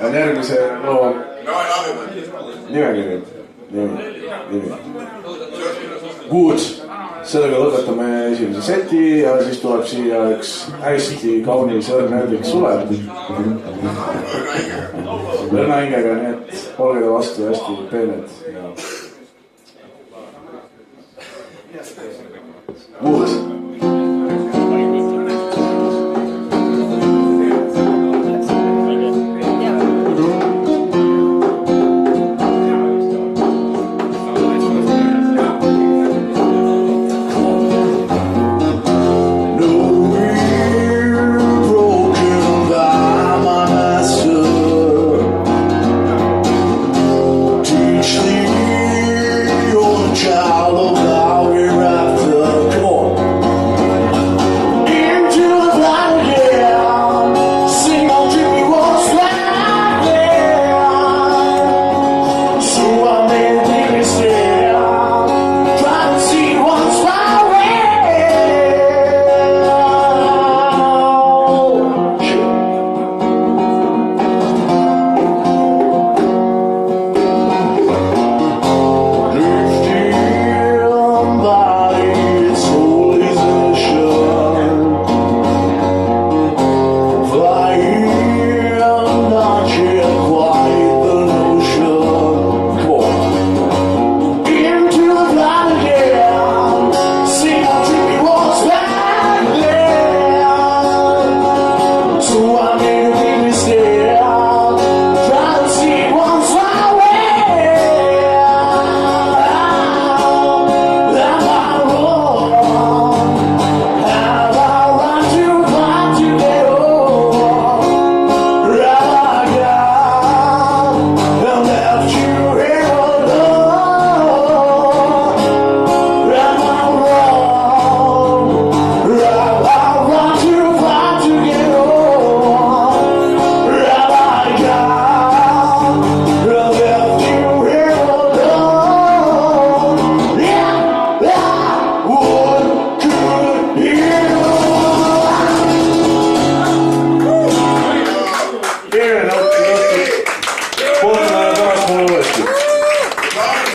on järgmise loo nimekiri. Good, sellega lõpetame esimese seti ja siis tuleb siia üks hästi kaunis õrneldik Sulev. Õrna hingega, nii et olge ta vastu hästi peened. Good.